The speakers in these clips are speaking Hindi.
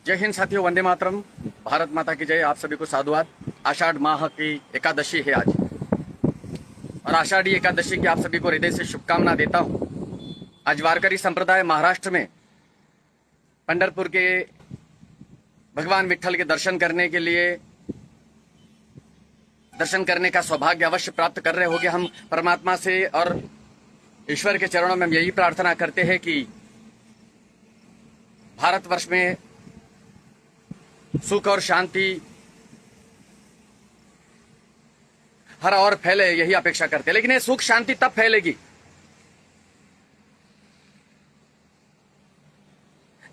जय हिंद साथियों, वंदे मातरम। भारत माता की जय। आप सभी को साधुवाद। आषाढ़ माह की एकादशी है आज, और आषाढ़ी एकादशी की आप सभी को हृदय से शुभकामना देता हूं। आज वारकरी संप्रदाय महाराष्ट्र में पंढरपुर के भगवान विठ्ठल के दर्शन करने का सौभाग्य अवश्य प्राप्त कर रहे होंगे। हम परमात्मा से और ईश्वर के चरणों में हम यही प्रार्थना करते हैं कि भारतवर्ष में सुख और शांति हर और फैले, यही अपेक्षा करते हैं। लेकिन ये सुख शांति तब फैलेगी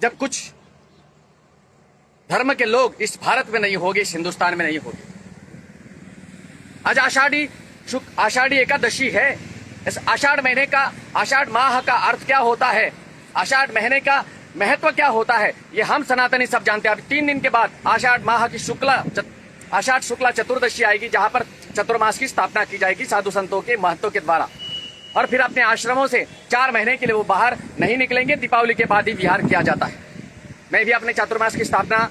जब कुछ धर्म के लोग इस भारत में नहीं होंगे, इस हिंदुस्तान में नहीं होंगे। आज आषाढ़ी एकादशी है। इस आषाढ़ महीने का, आषाढ़ माह का अर्थ क्या होता है, आषाढ़ महीने का महत्व क्या होता है, ये हम सनातनी सब जानते हैं। अब 3 दिन के बाद आषाढ़ माह की आषाढ़ शुक्ला चतुर्दशी आएगी, जहां पर चतुर्मास की स्थापना की जाएगी साधु संतों के महत्व के द्वारा। और फिर अपने आश्रमों से 4 महीने के लिए वो बाहर नहीं निकलेंगे। दीपावली के बाद ही विहार किया जाता है। मैं भी अपने चातुर्मास की स्थापना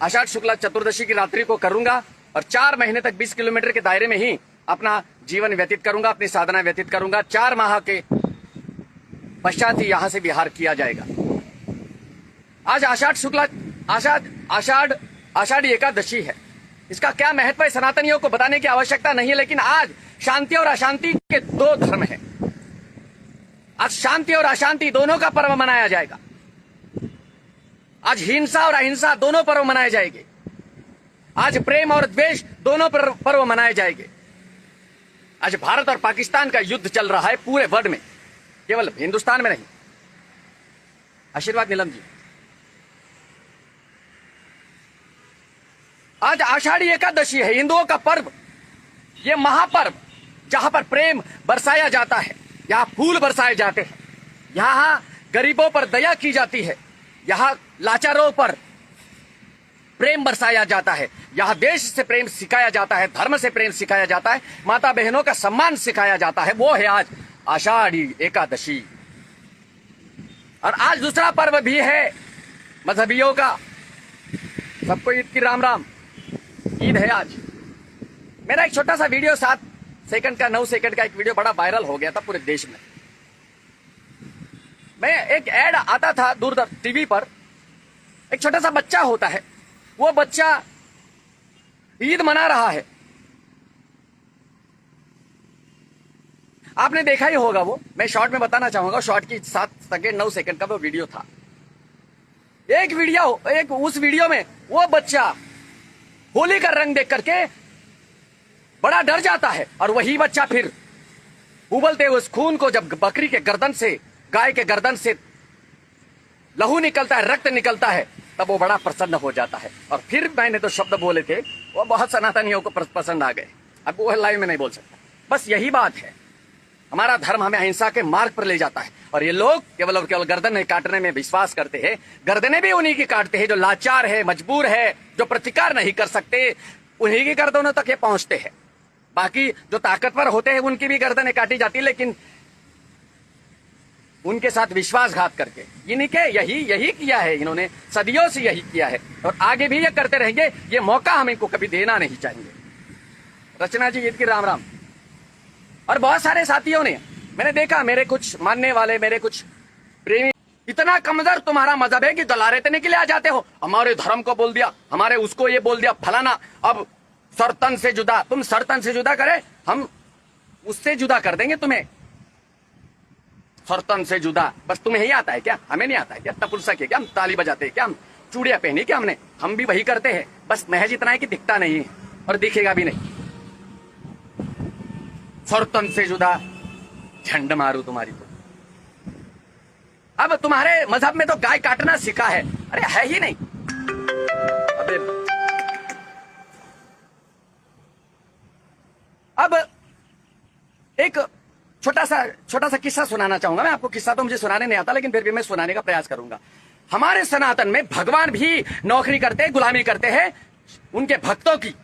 आषाढ़ शुक्ला चतुर्दशी की रात्रि को करूंगा और 4 महीने तक 20 किलोमीटर के दायरे में ही अपना जीवन व्यतीत करूंगा, अपनी साधना व्यतीत करूंगा। 4 माह के पश्चात ही यहां से विहार किया जाएगा। आज आषाढ़ी एकादशी है। इसका क्या महत्व है सनातनियों को बताने की आवश्यकता नहीं है, लेकिन आज शांति और अशांति के 2 धर्म हैं। आज शांति और अशांति दोनों का पर्व मनाया जाएगा। आज हिंसा और अहिंसा दोनों पर्व मनाए जाएंगे। आज प्रेम और द्वेष दोनों पर्व मनाए जाएंगे। आज भारत और पाकिस्तान का युद्ध चल रहा है पूरे वर्ल्ड में, केवल हिंदुस्तान में नहीं। आशीर्वाद नीलम जी। आज आषाढ़ी एकादशी है, हिंदुओं का पर्व। ये महापर्व जहां पर प्रेम बरसाया जाता है, यहां फूल बरसाए जाते हैं, यहां गरीबों पर दया की जाती है, यहां लाचारों पर प्रेम बरसाया जाता है, यहां देश से प्रेम सिखाया जाता है, धर्म से प्रेम सिखाया जाता है, माता बहनों का सम्मान सिखाया जाता है। वो है आज आषाढ़ी एकादशी। और आज दूसरा पर्व भी है मजहबियों का। सबको ईद की राम राम। ईद है आज। मेरा एक छोटा सा वीडियो 7 सेकंड का, 9 सेकंड का एक वीडियो बड़ा वायरल हो गया था पूरे देश में। मैं एक ऐड आता था दूरदर्शन टीवी पर। एक छोटा सा बच्चा होता है, वो बच्चा ईद मना रहा है। आपने देखा ही होगा वो। मैं शॉर्ट में बताना चाहूंगा, शॉर्ट की 7 सेकंड 9 सेकंड का वो वीडियो था। उस वीडियो में वो बच्चा होली का रंग देख करके बड़ा डर जाता है, और वही बच्चा फिर उबलते उस खून को, जब बकरी के गर्दन से, गाय के गर्दन से लहू निकलता है, रक्त निकलता है, तब वो बड़ा प्रसन्न हो जाता है। और फिर मैंने तो शब्द बोले थे, वो बहुत सनातनियों को पसंद आ गए। अब वो लाइव में नहीं बोल सकता। बस यही बात है, हमारा धर्म हमें अहिंसा के मार्ग पर ले जाता है। और ये लोग केवल और केवल गर्दन काटने में विश्वास करते हैं। गर्दनें भी उन्हीं की काटते हैं जो लाचार है, मजबूर है, जो प्रतिकार नहीं कर सकते, उन्हीं की गर्दनों तक ये पहुंचते हैं। बाकी जो ताकतवर होते हैं उनकी भी गर्दनें काटी जाती है, लेकिन उनके साथ विश्वासघात करके यही किया है। इन्होंने सदियों से यही किया है और आगे भी ये करते रहेंगे। ये मौका हम इनको कभी देना नहीं चाहेंगे। रचना जी, ईद की राम राम। और बहुत सारे साथियों ने, मैंने देखा, मेरे कुछ मानने वाले, मेरे कुछ प्रेमी, इतना कमजोर तुम्हारा मजहब है कि गला रेतने के लिए आ जाते हो। हमारे धर्म को बोल दिया, हमारे उसको ये बोल दिया, फलाना। अब सरतन से जुदा, तुम सरतन से जुदा करे, हम उससे जुदा कर देंगे तुम्हें। सरतन से जुदा, बस तुम्हें ही आता है क्या? हमें नहीं आता है क्या? तपुलसा के क्या हम ताली बजाते हैं क्या? हम चूड़ियां पहनी क्या हमने? हम भी वही करते हैं। बस महज इतना है कि दिखता नहीं है और दिखेगा भी नहीं। सरतन से जुदा, झंड मारू तुम्हारी तो। अब तुम्हारे मजहब में तो गाय काटना सिखा है। अरे है ही नहीं। अबे अब एक छोटा सा किस्सा सुनाना चाहूंगा मैं आपको। किस्सा तो मुझे सुनाने नहीं आता, लेकिन फिर भी मैं सुनाने का प्रयास करूंगा। हमारे सनातन में भगवान भी नौकरी करते, गुलामी करते हैं उनके भक्तों की।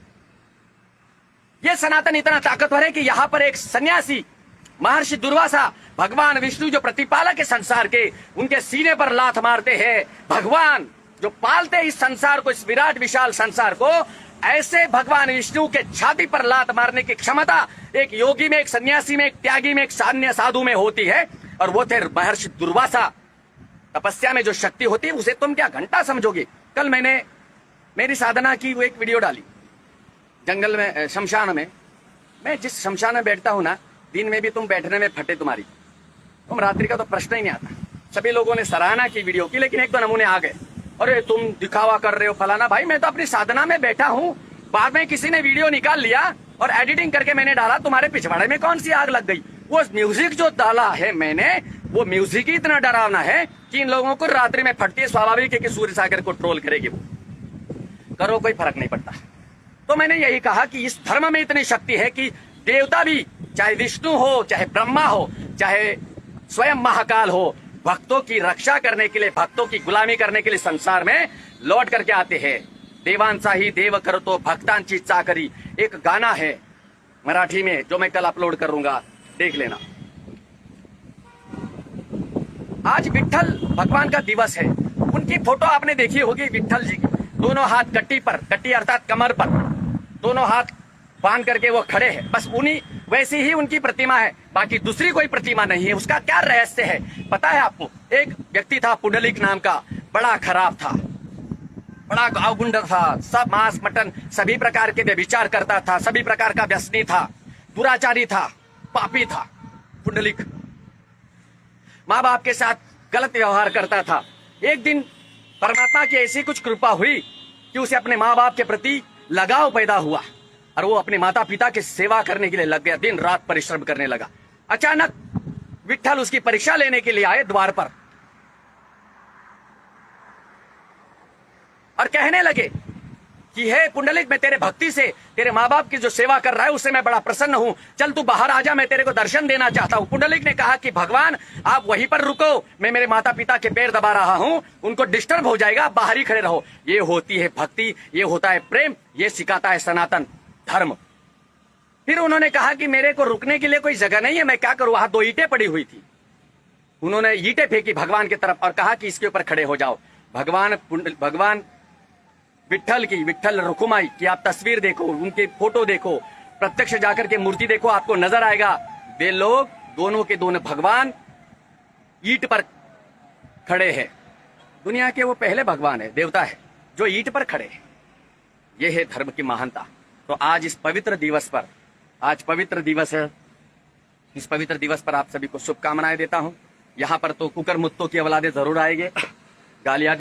यह सनातन इतना ताकतवर है कि यहां पर एक सन्यासी महर्षि दुर्वासा, भगवान विष्णु जो प्रतिपालक है संसार के, उनके सीने पर लात मारते हैं। भगवान जो पालते इस संसार को, इस विराट विशाल संसार को, ऐसे भगवान विष्णु के छाती पर लात मारने की क्षमता एक योगी में, एक सन्यासी में, एक त्यागी में, एक सान्य साधु में होती है। और वो थे महर्षि दुर्वासा। तपस्या में जो शक्ति होती है उसे तुम क्या घंटा समझोगे। कल मैंने मेरी साधना की वो एक वीडियो डाली, जंगल में, शमशान में। मैं जिस शमशान में बैठता हूं ना, दिन में भी तुम बैठने में फटे तुम्हारी, तुम रात्रि का तो प्रश्न ही नहीं आता। सभी लोगों ने सराहना की वीडियो की, लेकिन एक दो नमूने आ गए, अरे तुम दिखावा कर रहे हो फलाना। भाई मैं तो अपनी साधना में बैठा हूं, बाद में किसी ने वीडियो निकाल लिया और एडिटिंग करके मैंने डाला, तुम्हारे पिछवाड़े में कौन सी आग लग गई। वो म्यूजिक जो डाला है मैंने, वो म्यूजिक ही इतना डरावना है कि इन लोगों को रात्रि में फटती है। स्वाभाविक है कि सूर्य सागर को ट्रोल करेगी वो, करो कोई फर्क नहीं पड़ता। तो मैंने यही कहा कि इस धर्म में इतनी शक्ति है कि देवता भी, चाहे विष्णु हो, चाहे ब्रह्मा हो, चाहे स्वयं महाकाल हो, भक्तों की रक्षा करने के लिए, भक्तों की गुलामी करने के लिए संसार में लौट करके आते हैं। देवांचा ही देव करतो भक्तांची चाकरी, एक गाना है मराठी में जो मैं कल अपलोड करूंगा, देख लेना। आज विट्ठल भगवान का दिवस है। उनकी फोटो आपने देखी होगी, विट्ठल जी की, दोनों हाथ कट्टी पर, कट्टी अर्थात कमर पर, दोनों हाथ बांध करके वो खड़े हैं। बस उन्हीं वैसी ही उनकी प्रतिमा है, बाकी दूसरी कोई प्रतिमा नहीं है। उसका क्या रहस्य है पता है आपको? एक व्यक्ति था पुंडलिक नाम का, बड़ा खराब था, बड़ा अवगुंड था, सब मांस मटन सभी प्रकार के व्यभिचार करता था, सभी प्रकार का व्यसनी था, दुराचारी था, पापी था। पुंडलिक माँ बाप के साथ गलत व्यवहार करता था। एक दिन परमात्मा की ऐसी कुछ कृपा हुई कि उसे अपने माँ बाप के प्रति लगाव पैदा हुआ और वो अपने माता पिता की सेवा करने के लिए लग गया, दिन रात परिश्रम करने लगा। अचानक विट्ठल उसकी परीक्षा लेने के लिए आए द्वार पर और कहने लगे कि हे पुंडलिक, मैं तेरे भक्ति से, तेरे माँ बाप की जो सेवा कर रहा है उससे मैं बड़ा प्रसन्न हूं, चल तू बाहर आ जा, मैं तेरे को दर्शन देना चाहता हूं। पुंडलिक ने कहा कि भगवान आप वहीं पर रुको, मैं मेरे माता पिता के पैर दबा रहा हूं, उनको डिस्टर्ब हो जाएगा, आप बाहर ही खड़े रहो। ये होती है भक्ति, ये होता है प्रेम, ये सिखाता है सनातन धर्म। फिर उन्होंने कहा कि मेरे को रुकने के लिए कोई जगह नहीं है, मैं क्या करूं। वहां 2 ईंटें पड़ी हुई थी, उन्होंने ईंटें फेंकी भगवान की तरफ और कहा कि इसके ऊपर खड़े हो जाओ। भगवान विट्ठल की, विट्ठल रुकुमाई की आप तस्वीर देखो, उनके फोटो देखो, प्रत्यक्ष जाकर के मूर्ति देखो, आपको नजर आएगा वे लोग दोनों के दोनों भगवान ईंट पर खड़े हैं। दुनिया के वो पहले भगवान है, देवता है, जो ईंट पर खड़े हैं। ये है धर्म की महानता। तो आज इस पवित्र दिवस पर, आज पवित्र दिवस है, इस पवित्र दिवस पर आप सभी को शुभकामनाएं देता हूं। यहाँ पर तो कुकर मुत्तों की औलादे जरूर आएंगे, गालियां